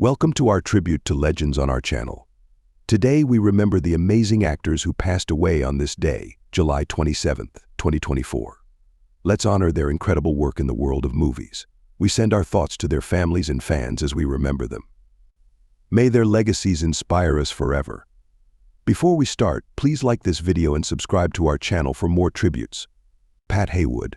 Welcome to our tribute to legends on our channel. Today we remember the amazing actors who passed away on this day, July 27, 2024. Let's honor their incredible work in the world of movies. We send our thoughts to their families and fans as we remember them. May their legacies inspire us forever. Before we start, please like this video and subscribe to our channel for more tributes. Pat Haywood.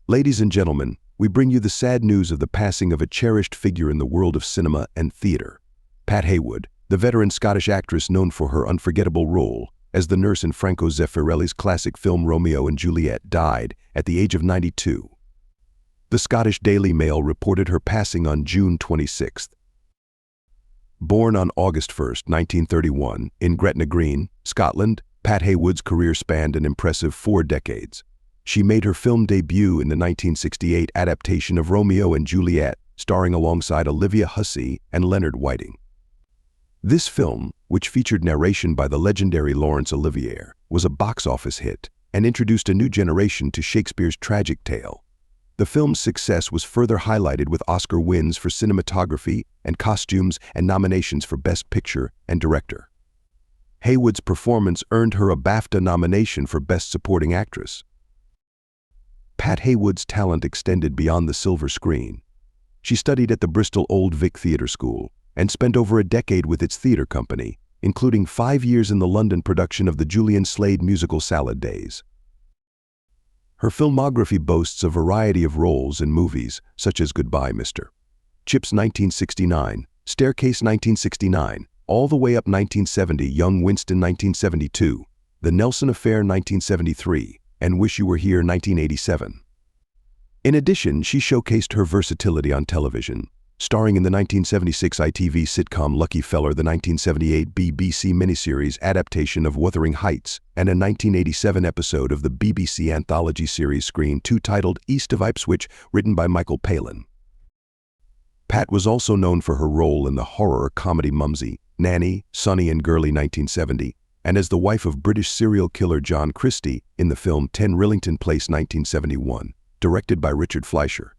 Ladies and gentlemen, we bring you the sad news of the passing of a cherished figure in the world of cinema and theatre. Pat Haywood, the veteran Scottish actress known for her unforgettable role as the nurse in Franco Zeffirelli's classic film Romeo and Juliet, died at the age of 92. The Scottish Daily Mail reported her passing on June 26. Born on August 1, 1931, in Gretna Green, Scotland, Pat Haywood's career spanned an impressive 4 decades. She made her film debut in the 1968 adaptation of Romeo and Juliet, starring alongside Olivia Hussey and Leonard Whiting. This film, which featured narration by the legendary Laurence Olivier, was a box office hit and introduced a new generation to Shakespeare's tragic tale. The film's success was further highlighted with Oscar wins for cinematography and costumes and nominations for Best Picture and Director. Haywood's performance earned her a BAFTA nomination for Best Supporting Actress. Pat Haywood's talent extended beyond the silver screen. She studied at the Bristol Old Vic Theatre School and spent over a decade with its theatre company, including 5 years in the London production of the Julian Slade musical Salad Days. Her filmography boasts a variety of roles in movies such as Goodbye, Mr. Chips 1969, Staircase 1969, all the way up 1970, Young Winston 1972, The Nelson Affair 1973, and Wish You Were Here 1987. In addition, she showcased her versatility on television, starring in the 1976 ITV sitcom Lucky Feller, the 1978 BBC miniseries adaptation of Wuthering Heights, and a 1987 episode of the BBC anthology series Screen 2 titled East of Ipswich, written by Michael Palin. Pat was also known for her role in the horror comedy Mumsy, Nanny, Sonny and Girly 1970, and as the wife of British serial killer John Christie in the film 10 Rillington Place 1971, directed by Richard Fleischer.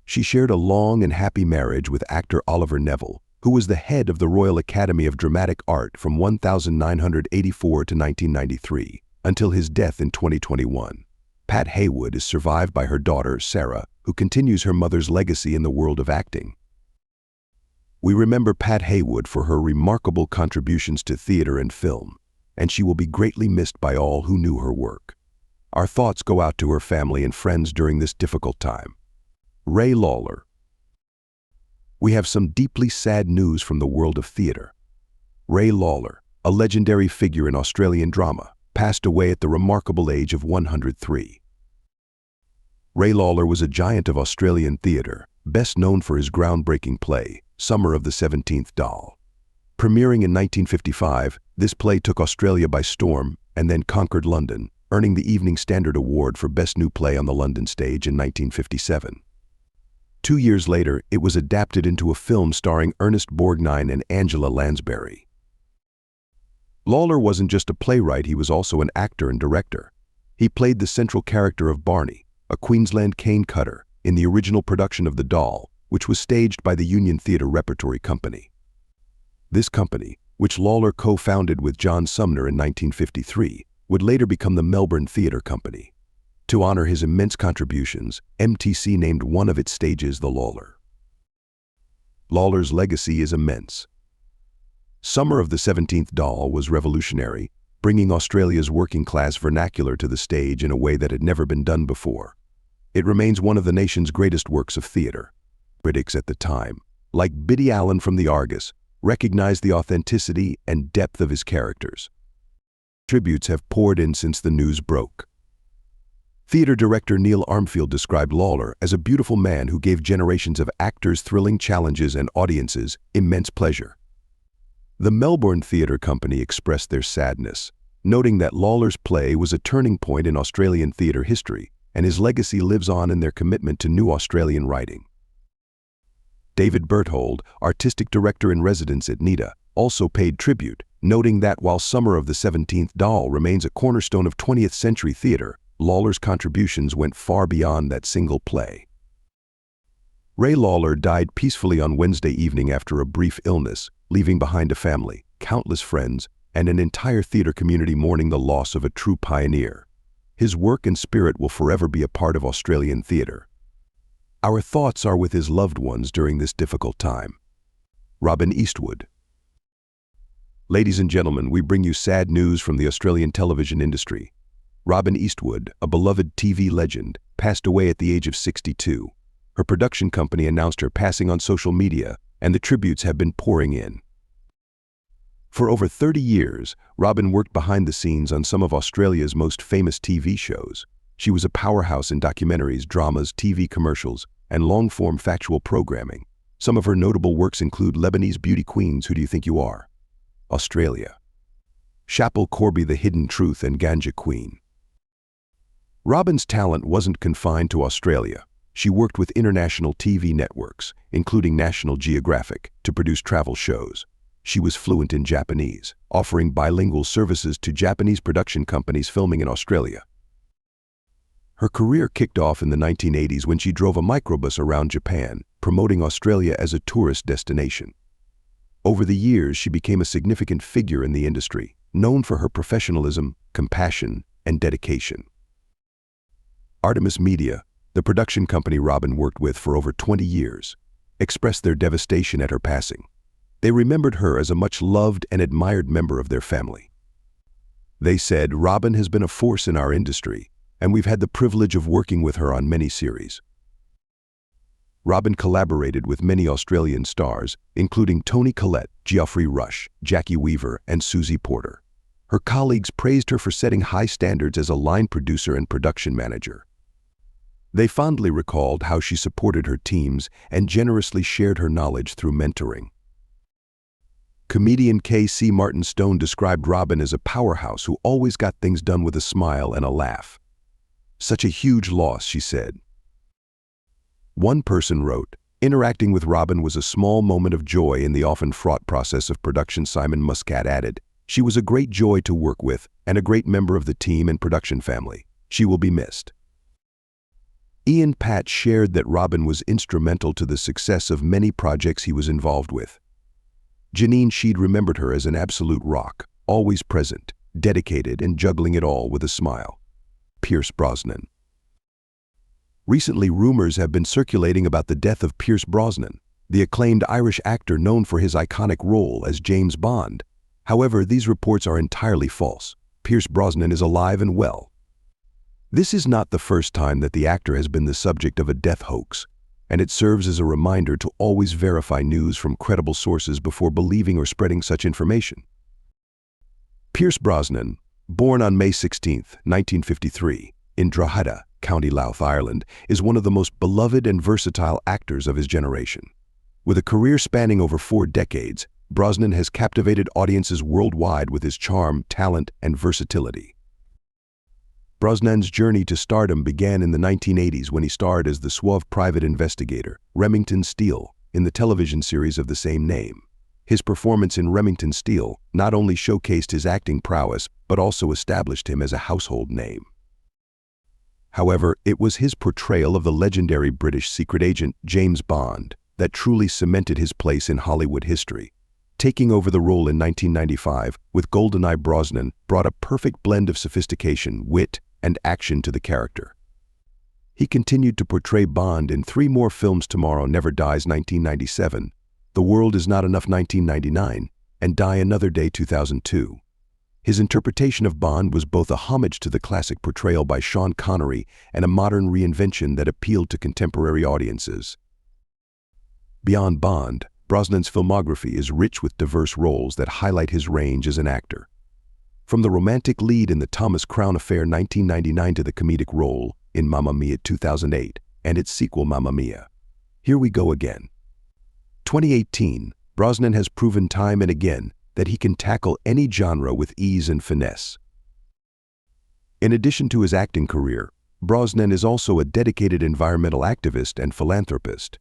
She shared a long and happy marriage with actor Oliver Neville, who was the head of the Royal Academy of Dramatic Art from 1984 to 1993, until his death in 2021. Pat Haywood is survived by her daughter, Sarah, who continues her mother's legacy in the world of acting. We remember Pat Haywood for her remarkable contributions to theatre and film, and she will be greatly missed by all who knew her work. Our thoughts go out to her family and friends during this difficult time. Ray Lawler. We have some deeply sad news from the world of theatre. Ray Lawler, a legendary figure in Australian drama, passed away at the remarkable age of 103. Ray Lawler was a giant of Australian theatre, best known for his groundbreaking play, Summer of the 17th Doll. Premiering in 1955, this play took Australia by storm and then conquered London, earning the Evening Standard Award for Best New Play on the London stage in 1957. 2 years later, it was adapted into a film starring Ernest Borgnine and Angela Lansbury. Lawler wasn't just a playwright, he was also an actor and director. He played the central character of Barney, a Queensland cane cutter, in the original production of The Doll, which was staged by the Union Theatre Repertory Company. This company, which Lawler co-founded with John Sumner in 1953, would later become the Melbourne Theatre Company. To honor his immense contributions, MTC named one of its stages the Lawler. Lawler's legacy is immense. Summer of the 17th Doll was revolutionary, bringing Australia's working-class vernacular to the stage in a way that had never been done before. It remains one of the nation's greatest works of theatre. Critics at the time, like Biddy Allen from the Argus, recognized the authenticity and depth of his characters. Tributes have poured in since the news broke. Theatre director Neil Armfield described Lawler as a beautiful man who gave generations of actors thrilling challenges and audiences immense pleasure. The Melbourne Theatre Company expressed their sadness, noting that Lawler's play was a turning point in Australian theatre history, and his legacy lives on in their commitment to new Australian writing. David Berthold, artistic director-in-residence at NIDA, also paid tribute, noting that while Summer of the 17th Doll remains a cornerstone of 20th century theatre, Lawler's contributions went far beyond that single play. Lawler died peacefully on Wednesday evening after a brief illness, leaving behind a family, countless friends, and an entire theater community mourning the loss of a true pioneer. His work and spirit will forever be a part of Australian theater. Our thoughts are with his loved ones during this difficult time. Robin Eastwood. Ladies and gentlemen, we bring you sad news from the Australian television industry. Robin Eastwood, a beloved TV legend, passed away at the age of 62. Her production company announced her passing on social media, and the tributes have been pouring in. For over 30 years, Robin worked behind the scenes on some of Australia's most famous TV shows. She was a powerhouse in documentaries, dramas, TV commercials, and long-form factual programming. Some of her notable works include Lebanese Beauty Queens, Who Do You Think You Are? Australia. Chapel Corby, The Hidden Truth, and Ganja Queen. Robin's talent wasn't confined to Australia. She worked with international TV networks, including National Geographic, to produce travel shows. She was fluent in Japanese, offering bilingual services to Japanese production companies filming in Australia. Her career kicked off in the 1980s when she drove a microbus around Japan, promoting Australia as a tourist destination. Over the years, she became a significant figure in the industry, known for her professionalism, compassion, and dedication. Artemis Media, the production company Robin worked with for over 20 years, expressed their devastation at her passing. They remembered her as a much-loved and admired member of their family. They said, "Robin has been a force in our industry, and we've had the privilege of working with her on many series." Robin collaborated with many Australian stars, including Toni Collette, Geoffrey Rush, Jackie Weaver, and Susie Porter. Her colleagues praised her for setting high standards as a line producer and production manager. They fondly recalled how she supported her teams and generously shared her knowledge through mentoring. Comedian K.C. Martin Stone described Robin as a powerhouse who always got things done with a smile and a laugh. "Such a huge loss," she said. One person wrote, "Interacting with Robin was a small moment of joy in the often fraught process of production." Simon Muscat added, "She was a great joy to work with and a great member of the team and production family. She will be missed." Ian Pat shared that Robin was instrumental to the success of many projects he was involved with. Janine Sheed remembered her as an absolute rock, always present, dedicated, and juggling it all with a smile. Pierce Brosnan. Recently, rumors have been circulating about the death of Pierce Brosnan, the acclaimed Irish actor known for his iconic role as James Bond. However, these reports are entirely false. Pierce Brosnan is alive and well. This is not the first time that the actor has been the subject of a death hoax, and it serves as a reminder to always verify news from credible sources before believing or spreading such information. Pierce Brosnan, born on May 16, 1953, in Drogheda, County Louth, Ireland, is one of the most beloved and versatile actors of his generation. With a career spanning over 4 decades, Brosnan has captivated audiences worldwide with his charm, talent, and versatility. Brosnan's journey to stardom began in the 1980s when he starred as the suave private investigator, Remington Steele, in the television series of the same name. His performance in Remington Steele not only showcased his acting prowess, but also established him as a household name. However, it was his portrayal of the legendary British secret agent James Bond that truly cemented his place in Hollywood history. Taking over the role in 1995 with GoldenEye, Brosnan brought a perfect blend of sophistication, wit, and action to the character. He continued to portray Bond in 3 more films: Tomorrow Never Dies 1997, The World Is Not Enough 1999, and Die Another Day 2002. His interpretation of Bond was both a homage to the classic portrayal by Sean Connery and a modern reinvention that appealed to contemporary audiences. Beyond Bond, Brosnan's filmography is rich with diverse roles that highlight his range as an actor. From the romantic lead in the Thomas Crown Affair 1999 to the comedic role in Mamma Mia 2008 and its sequel Mamma Mia. Here We Go Again. 2018, Brosnan has proven time and again that he can tackle any genre with ease and finesse. In addition to his acting career, Brosnan is also a dedicated environmental activist and philanthropist.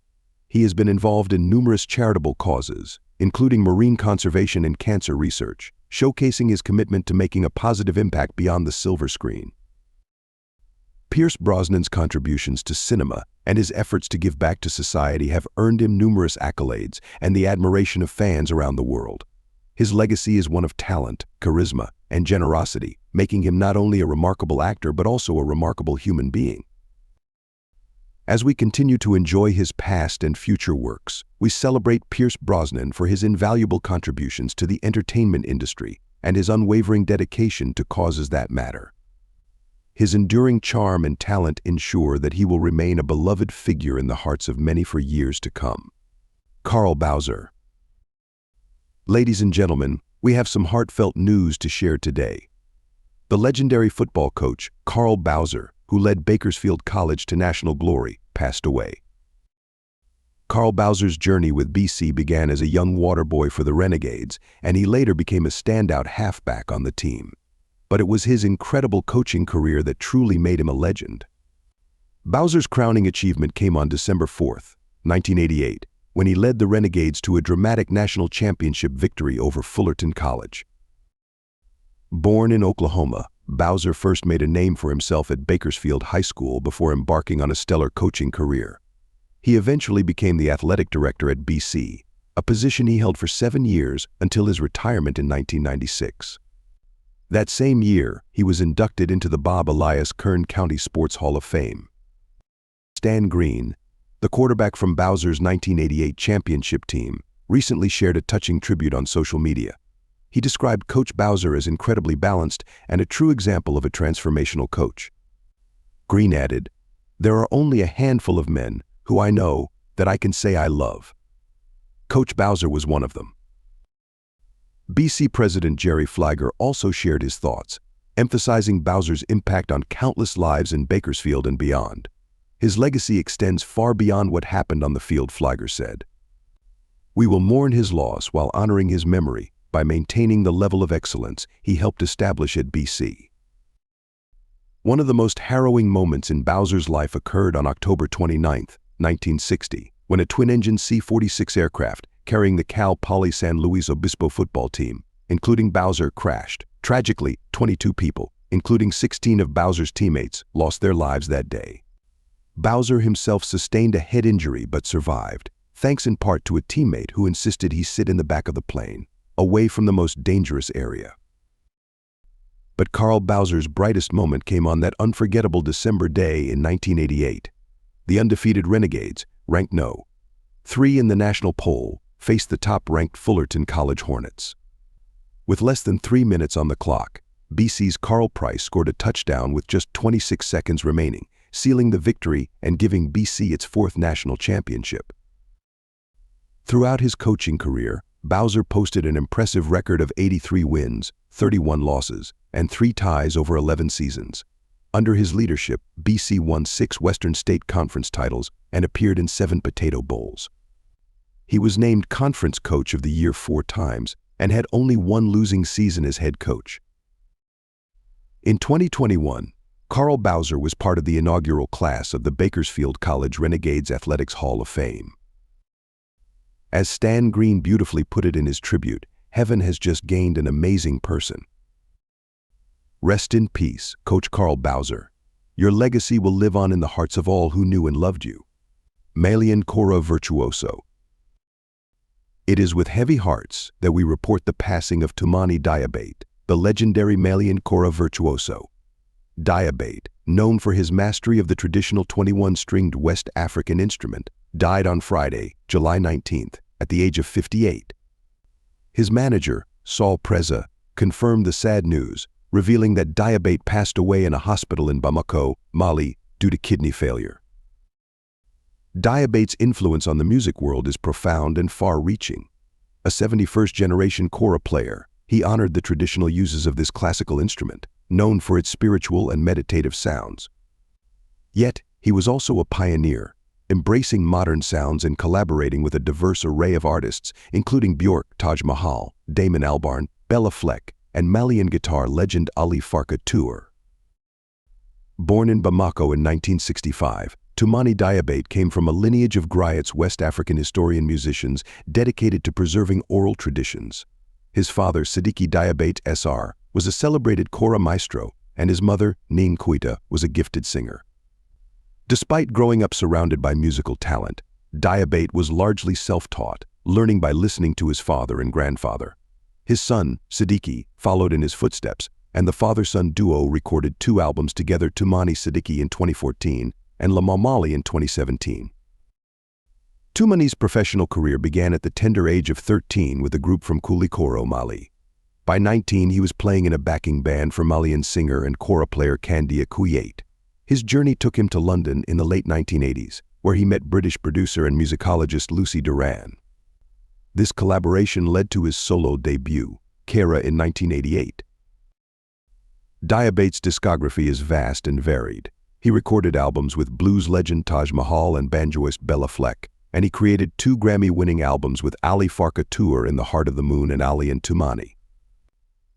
He has been involved in numerous charitable causes, including marine conservation and cancer research, showcasing his commitment to making a positive impact beyond the silver screen. Pierce Brosnan's contributions to cinema and his efforts to give back to society have earned him numerous accolades and the admiration of fans around the world. His legacy is one of talent, charisma, and generosity, making him not only a remarkable actor but also a remarkable human being. As we continue to enjoy his past and future works, we celebrate Pierce Brosnan for his invaluable contributions to the entertainment industry and his unwavering dedication to causes that matter. His enduring charm and talent ensure that he will remain a beloved figure in the hearts of many for years to come. Carl Bowser. Ladies and gentlemen, we have some heartfelt news to share today. The legendary football coach, Carl Bowser, who led Bakersfield College to national glory, passed away. Carl Bowser's journey with BC began as a young water boy for the Renegades, and he later became a standout halfback on the team. But it was his incredible coaching career that truly made him a legend. Bowser's crowning achievement came on December 4, 1988, when he led the Renegades to a dramatic national championship victory over Fullerton College. Born in Oklahoma, Bowser first made a name for himself at Bakersfield High School before embarking on a stellar coaching career. He eventually became the athletic director at BC, a position he held for 7 years until his retirement in 1996. That same year, he was inducted into the Bob Elias Kern County Sports Hall of Fame. Stan Green, the quarterback from Bowser's 1988 championship team, recently shared a touching tribute on social media. He described Coach Bowser as incredibly balanced and a true example of a transformational coach. Green added, "There are only a handful of men who I know that I can say I love. Coach Bowser was one of them." BC President Jerry Flagger also shared his thoughts, emphasizing Bowser's impact on countless lives in Bakersfield and beyond. His legacy extends far beyond what happened on the field, Flagger said. "We will mourn his loss while honoring his memory by maintaining the level of excellence he helped establish at BC." One of the most harrowing moments in Bowser's life occurred on October 29, 1960, when a twin-engine C-46 aircraft carrying the Cal Poly San Luis Obispo football team, including Bowser, crashed. Tragically, 22 people, including 16 of Bowser's teammates, lost their lives that day. Bowser himself sustained a head injury but survived, thanks in part to a teammate who insisted he sit in the back of the plane, away from the most dangerous area. But Carl Bowser's brightest moment came on that unforgettable December day in 1988. The undefeated Renegades, ranked No. 3 in the national poll, faced the top-ranked Fullerton College Hornets. With less than 3 minutes on the clock, BC's Carl Price scored a touchdown with just 26 seconds remaining, sealing the victory and giving BC its 4th national championship. Throughout his coaching career, Bowser posted an impressive record of 83 wins, 31 losses, and 3 ties over 11 seasons. Under his leadership, BC won 6 Western State Conference titles and appeared in 7 Potato Bowls. He was named Conference Coach of the Year 4 times and had only 1 losing season as head coach. In 2021, Carl Bowser was part of the inaugural class of the Bakersfield College Renegades Athletics Hall of Fame. As Stan Green beautifully put it in his tribute, heaven has just gained an amazing person. Rest in peace, Coach Carl Bowser. Your legacy will live on in the hearts of all who knew and loved you. Malian Cora Virtuoso. It is with heavy hearts that we report the passing of Tumani Diabate, the legendary Malian Cora Virtuoso. Diabate, known for his mastery of the traditional 21-stringed West African instrument, died on Friday, July 19th, at the age of 58. His manager, Saul Preza, confirmed the sad news, revealing that Diabate passed away in a hospital in Bamako, Mali, due to kidney failure. Diabate's influence on the music world is profound and far-reaching. A 71st-generation kora player, he honored the traditional uses of this classical instrument, known for its spiritual and meditative sounds. Yet, he was also a pioneer, embracing modern sounds and collaborating with a diverse array of artists, including Bjork, Taj Mahal, Damon Albarn, Bella Fleck, and Malian guitar legend Ali Farka Toure. Born in Bamako in 1965, Tumani Diabate came from a lineage of griots West African historian musicians dedicated to preserving oral traditions. His father, Sidiki Diabate SR, was a celebrated kora maestro, and his mother, Ning Kuita, was a gifted singer. Despite growing up surrounded by musical talent, Diabate was largely self-taught, learning by listening to his father and grandfather. His son, Siddiqui, followed in his footsteps, and the father-son duo recorded 2 albums together, Tumani Siddiqui in 2014 and La Mamali in 2017. Tumani's professional career began at the tender age of 13 with a group from Kulikoro, Mali. By 19, he was playing in a backing band for Malian singer and kora player Kandia Kuyate. His journey took him to London in the late 1980s, where he met British producer and musicologist Lucy Duran. This collaboration led to his solo debut, Kera, in 1988. Diabate's discography is vast and varied. He recorded albums with blues legend Taj Mahal and banjoist Bella Fleck, and he created 2 Grammy-winning albums with Ali Farka Tour in the Heart of the Moon and Ali and Tumani.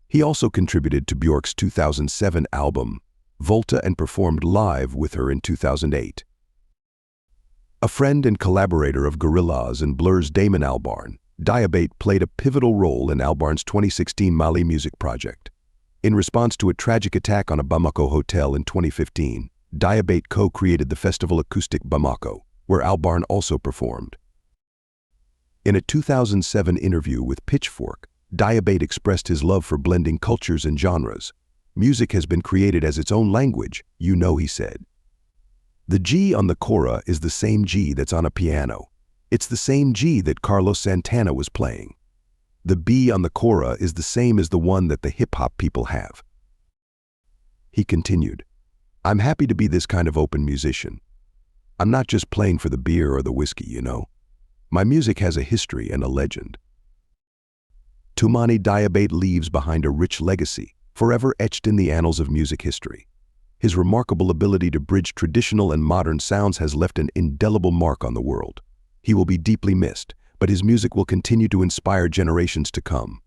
He also contributed to Björk's 2007 album, Volta, and performed live with her in 2008. A friend and collaborator of Gorillaz and Blur's Damon Albarn, Diabate played a pivotal role in Albarn's 2016 Mali music project. In response to a tragic attack on a Bamako hotel in 2015, Diabate co-created the festival Acoustic Bamako, where Albarn also performed. In a 2007 interview with Pitchfork, Diabate expressed his love for blending cultures and genres. Music has been created as its own language, he said. The G on the kora is the same G that's on a piano. It's the same G that Carlos Santana was playing. The B on the kora is the same as the one that the hip-hop people have. He continued, I'm happy to be this kind of open musician. I'm not just playing for the beer or the whiskey, My music has a history and a legend. Tumani Diabate leaves behind a rich legacy, forever etched in the annals of music history. His remarkable ability to bridge traditional and modern sounds has left an indelible mark on the world. He will be deeply missed, but his music will continue to inspire generations to come.